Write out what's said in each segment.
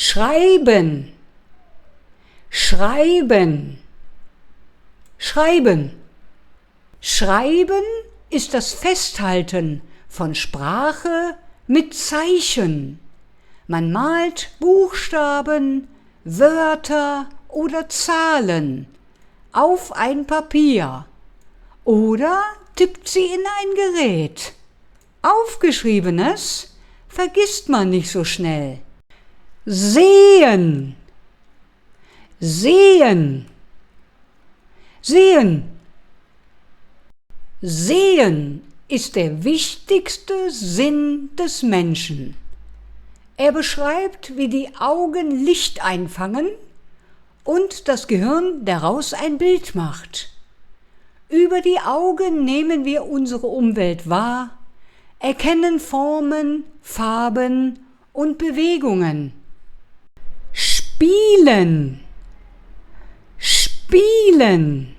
schreiben, schreiben, schreiben. Schreiben ist das Festhalten von Sprache mit Zeichen. Man malt Buchstaben, Wörter oder Zahlen auf ein Papier oder tippt sie in ein Gerät. Aufgeschriebenes vergisst man nicht so schnell. Sehen, sehen, sehen. Sehen ist der wichtigste Sinn des Menschen. Er beschreibt, wie die Augen Licht einfangen und das Gehirn daraus ein Bild macht. Über die Augen nehmen wir unsere Umwelt wahr, erkennen Formen, Farben und Bewegungen. Spielen, spielen,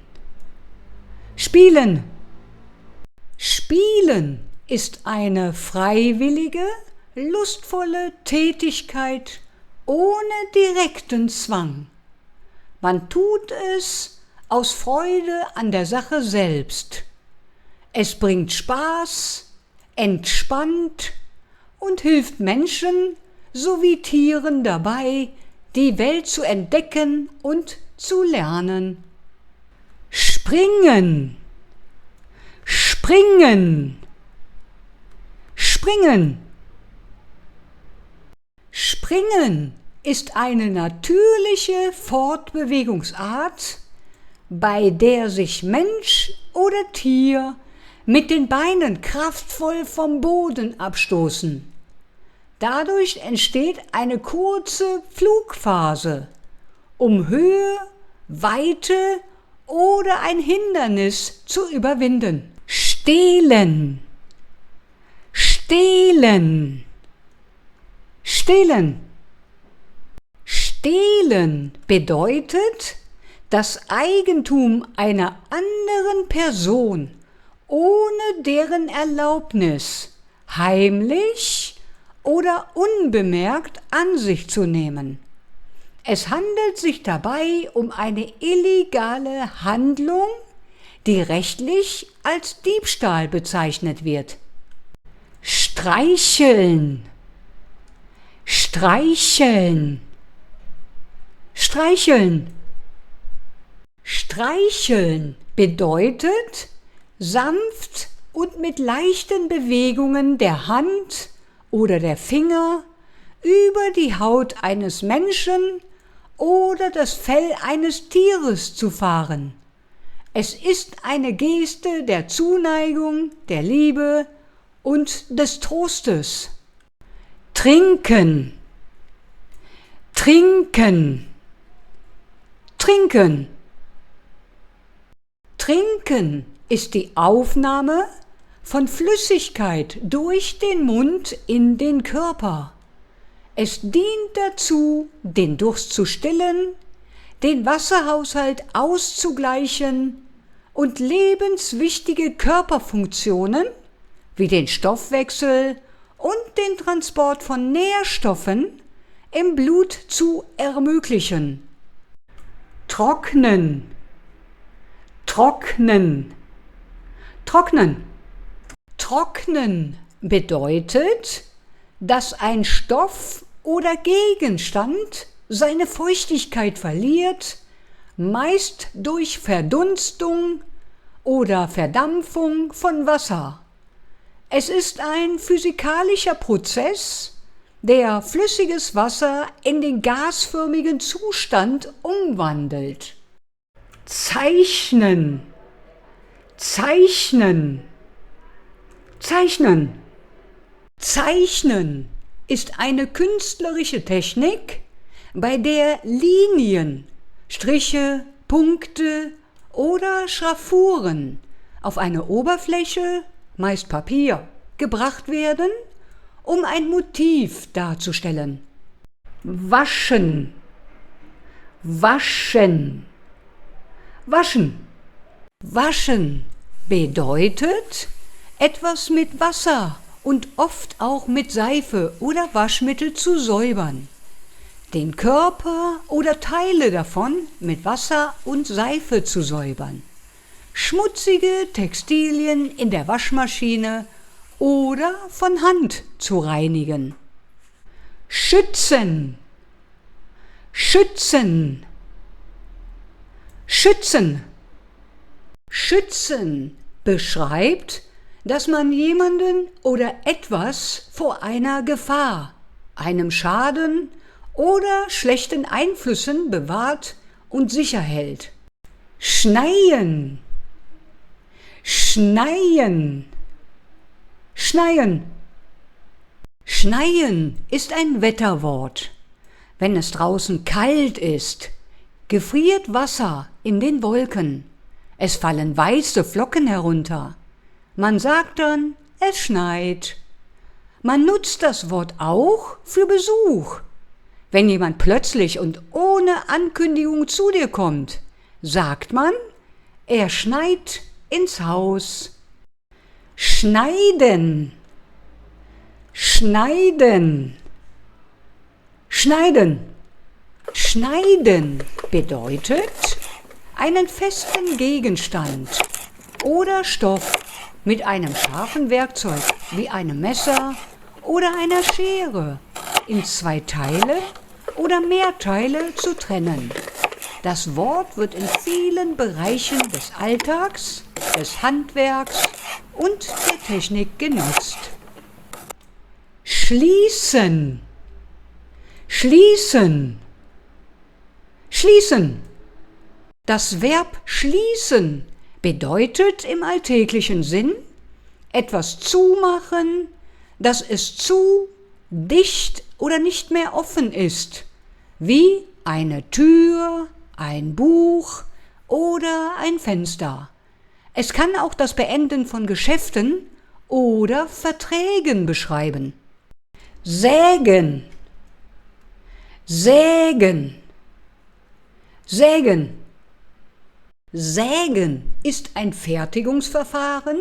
spielen. Spielen ist eine freiwillige, lustvolle Tätigkeit ohne direkten Zwang. Man tut es aus Freude an der Sache selbst. Es bringt Spaß, entspannt und hilft Menschen sowie Tieren dabei, die Welt zu entdecken und zu lernen. Springen, springen, springen. Springen ist eine natürliche Fortbewegungsart, bei der sich Mensch oder Tier mit den Beinen kraftvoll vom Boden abstoßen. Dadurch entsteht eine kurze Flugphase, um Höhe, Weite oder ein Hindernis zu überwinden. Stehlen, stehlen, stehlen. Stehlen bedeutet, das Eigentum einer anderen Person ohne deren Erlaubnis heimlich oder unbemerkt an sich zu nehmen. Es handelt sich dabei um eine illegale Handlung, die rechtlich als Diebstahl bezeichnet wird. Streicheln, streicheln, streicheln. Streicheln bedeutet, sanft und mit leichten Bewegungen der Hand oder der Finger über die Haut eines Menschen oder das Fell eines Tieres zu fahren. Es ist eine Geste der Zuneigung, der Liebe und des Trostes. Trinken, trinken, trinken. Trinken ist die Aufnahme von Flüssigkeit durch den Mund in den Körper. Es dient dazu, den Durst zu stillen, den Wasserhaushalt auszugleichen und lebenswichtige Körperfunktionen wie den Stoffwechsel und den Transport von Nährstoffen im Blut zu ermöglichen. Trocknen, trocknen, trocknen. Trocknen bedeutet, dass ein Stoff oder Gegenstand seine Feuchtigkeit verliert, meist durch Verdunstung oder Verdampfung von Wasser. Es ist ein physikalischer Prozess, der flüssiges Wasser in den gasförmigen Zustand umwandelt. Zeichnen, zeichnen, zeichnen. Zeichnen ist eine künstlerische Technik, bei der Linien, Striche, Punkte oder Schraffuren auf eine Oberfläche, meist Papier, gebracht werden, um ein Motiv darzustellen. Waschen, waschen, waschen. Waschen bedeutet, etwas mit Wasser und oft auch mit Seife oder Waschmittel zu säubern. den Körper oder Teile davon mit Wasser und Seife zu säubern, schmutzige Textilien in der Waschmaschine oder von Hand zu reinigen. Schützen, schützen, schützen. Schützen beschreibt, dass man jemanden oder etwas vor einer Gefahr, einem Schaden oder schlechten Einflüssen bewahrt und sicher hält. Schneien, schneien, schneien. Schneien ist ein Wetterwort. Wenn es draußen kalt ist, gefriert Wasser in den Wolken. Es fallen weiße Flocken herunter. Man sagt dann, es schneit. Man nutzt das Wort auch für Besuch. Wenn jemand plötzlich und ohne Ankündigung zu dir kommt, sagt man, er schneit ins Haus. Schneiden, schneiden, schneiden. Schneiden bedeutet, einen festen Gegenstand oder Stoff mit einem scharfen Werkzeug wie einem Messer oder einer Schere in 2 Teile oder mehr Teile zu trennen. Das Wort wird in vielen Bereichen des Alltags, des Handwerks und der Technik genutzt. Schließen, schließen, schließen. Das Verb schließen bedeutet im alltäglichen Sinn etwas zumachen, dass es zu, dicht oder nicht mehr offen ist, wie eine Tür, ein Buch oder ein Fenster. Es kann auch das Beenden von Geschäften oder Verträgen beschreiben. Sägen, sägen, sägen. Sägen ist ein Fertigungsverfahren,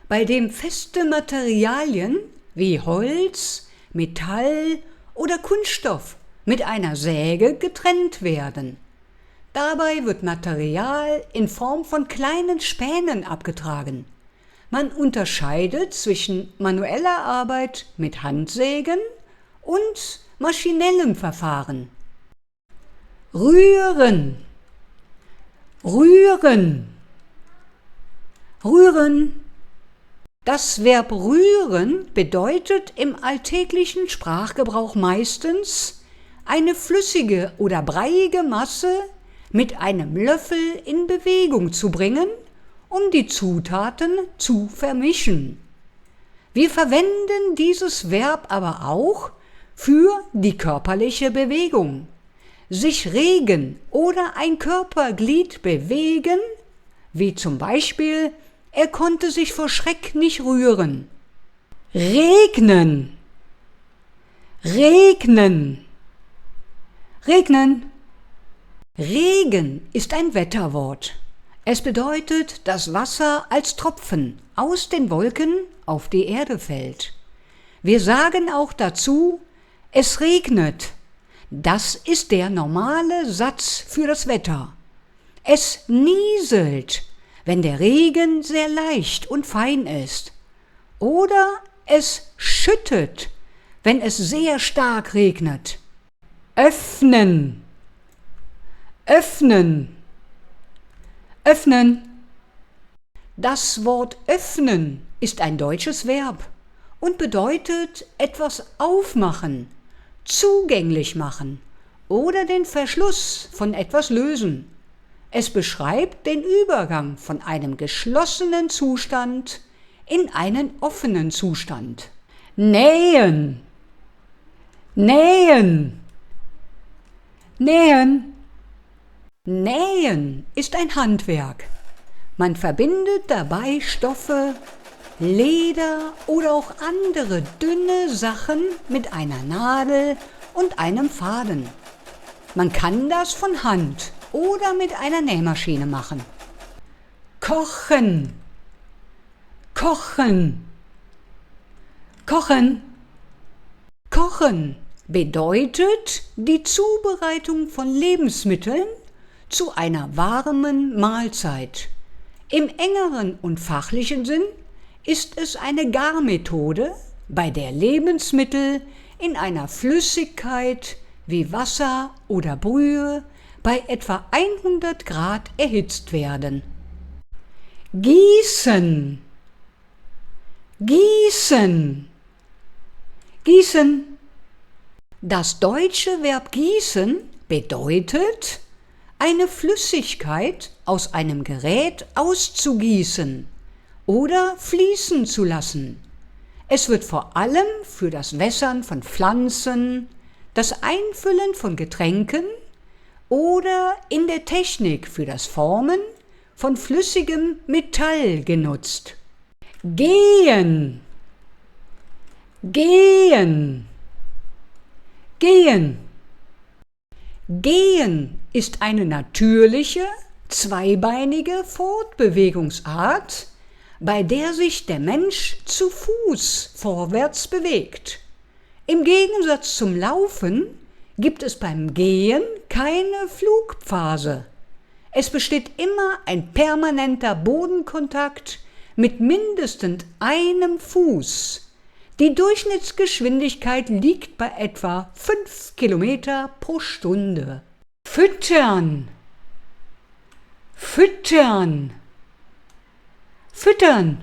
bei dem feste Materialien wie Holz, Metall oder Kunststoff mit einer Säge getrennt werden. Dabei wird Material in Form von kleinen Spänen abgetragen. Man unterscheidet zwischen manueller Arbeit mit Handsägen und maschinellem Verfahren. Rühren, rühren, rühren. Das Verb rühren bedeutet im alltäglichen Sprachgebrauch meistens eine flüssige oder breiige Masse mit einem Löffel in Bewegung zu bringen, um die Zutaten zu vermischen. Wir verwenden dieses Verb aber auch für die körperliche Bewegung. Sich regen oder ein Körperglied bewegen, wie zum Beispiel, er konnte sich vor Schreck nicht rühren. Regnen, regnen, regnen. Regen ist ein Wetterwort. Es bedeutet, dass Wasser als Tropfen aus den Wolken auf die Erde fällt. Wir sagen auch dazu, es regnet. Das ist der normale Satz für das Wetter. Es nieselt, wenn der Regen sehr leicht und fein ist. Oder es schüttet, wenn es sehr stark regnet. Öffnen, öffnen, öffnen. Das Wort öffnen ist ein deutsches Verb und bedeutet etwas aufmachen, zugänglich machen oder den Verschluss von etwas lösen. Es beschreibt den Übergang von einem geschlossenen Zustand in einen offenen Zustand. Nähen, nähen, nähen. Nähen ist ein Handwerk. Man verbindet dabei Stoffe, Leder oder auch andere dünne Sachen mit einer Nadel und einem Faden. Man kann das von Hand oder mit einer Nähmaschine machen. Kochen, kochen, kochen. Kochen bedeutet die Zubereitung von Lebensmitteln zu einer warmen Mahlzeit. Im engeren und fachlichen Sinn ist es eine Garmethode, bei der Lebensmittel in einer Flüssigkeit wie Wasser oder Brühe bei etwa 100 Grad erhitzt werden. Gießen, gießen, gießen. Das deutsche Verb gießen bedeutet, eine Flüssigkeit aus einem Gerät auszugießen oder fließen zu lassen. Es wird vor allem für das Wässern von Pflanzen, das Einfüllen von Getränken oder in der Technik für das Formen von flüssigem Metall genutzt. Gehen, gehen, gehen. Gehen ist eine natürliche, zweibeinige Fortbewegungsart, bei der sich der Mensch zu Fuß vorwärts bewegt. Im Gegensatz zum Laufen gibt es beim Gehen keine Flugphase. Es besteht immer ein permanenter Bodenkontakt mit mindestens einem Fuß. Die Durchschnittsgeschwindigkeit liegt bei etwa 5 Kilometer pro Stunde. Füttern, füttern, füttern.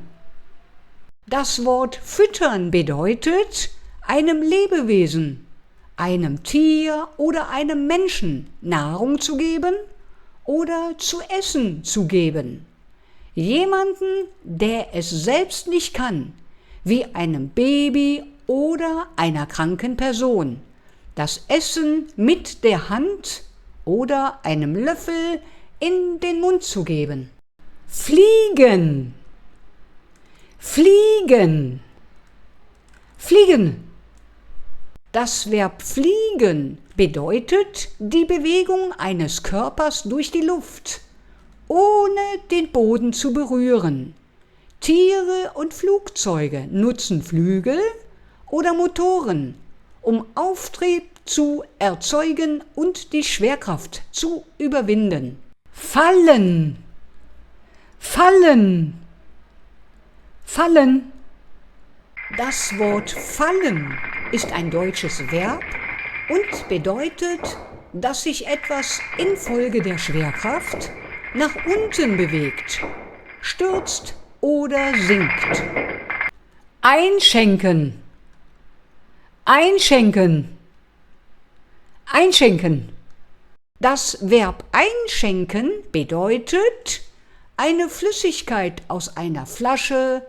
Das Wort füttern bedeutet, einem Lebewesen, einem Tier oder einem Menschen Nahrung zu geben oder zu essen zu geben. Jemanden, der es selbst nicht kann, wie einem Baby oder einer kranken Person, das Essen mit der Hand oder einem Löffel in den Mund zu geben. Fliegen, fliegen, fliegen. Das Verb fliegen bedeutet die Bewegung eines Körpers durch die Luft, ohne den Boden zu berühren. Tiere und Flugzeuge nutzen Flügel oder Motoren, um Auftrieb zu erzeugen und die Schwerkraft zu überwinden. Fallen, fallen, fallen. Das Wort fallen ist ein deutsches Verb und bedeutet, dass sich etwas infolge der Schwerkraft nach unten bewegt, stürzt oder sinkt. Einschenken, einschenken, einschenken. Das Verb einschenken bedeutet, eine Flüssigkeit aus einer Flasche,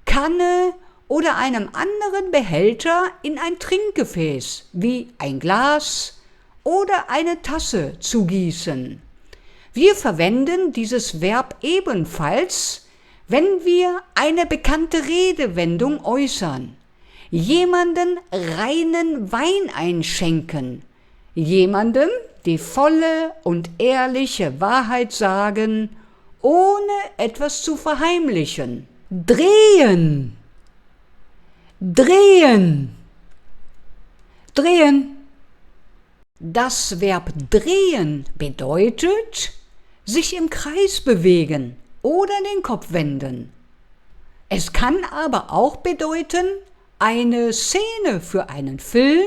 Kanne oder einem anderen Behälter in ein Trinkgefäß wie ein Glas oder eine Tasse zu gießen. Wir verwenden dieses Verb ebenfalls, wenn wir eine bekannte Redewendung äußern. Jemanden reinen Wein einschenken, jemandem die volle und ehrliche Wahrheit sagen, ohne etwas zu verheimlichen. Drehen, drehen, drehen. Das Verb drehen bedeutet, sich im Kreis bewegen oder den Kopf wenden. Es kann aber auch bedeuten, eine Szene für einen Film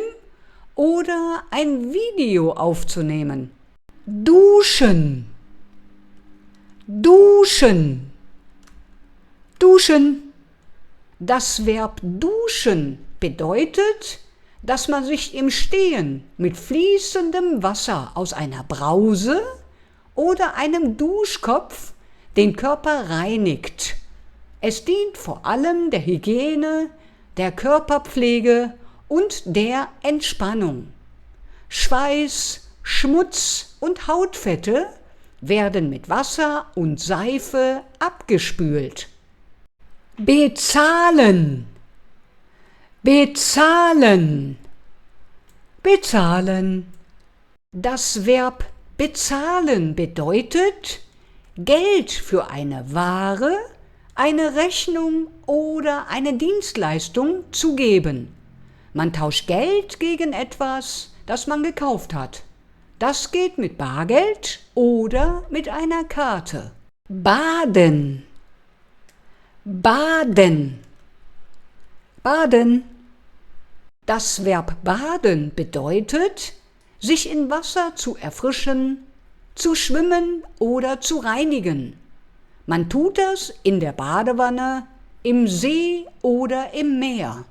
oder ein Video aufzunehmen. Duschen, duschen, duschen. Das Verb duschen bedeutet, dass man sich im Stehen mit fließendem Wasser aus einer Brause oder einem Duschkopf den Körper reinigt. Es dient vor allem der Hygiene, der Körperpflege und der Entspannung. Schweiß, Schmutz und Hautfette werden mit Wasser und Seife abgespült. Bezahlen, bezahlen, bezahlen. Das Verb bezahlen bedeutet, Geld für eine Ware, eine Rechnung oder eine Dienstleistung zu geben. Man tauscht Geld gegen etwas, das man gekauft hat. Das geht mit Bargeld oder mit einer Karte. Baden. Baden. Baden. Das Verb baden bedeutet, sich in Wasser zu erfrischen, zu schwimmen oder zu reinigen. Man tut das in der Badewanne, im See oder im Meer.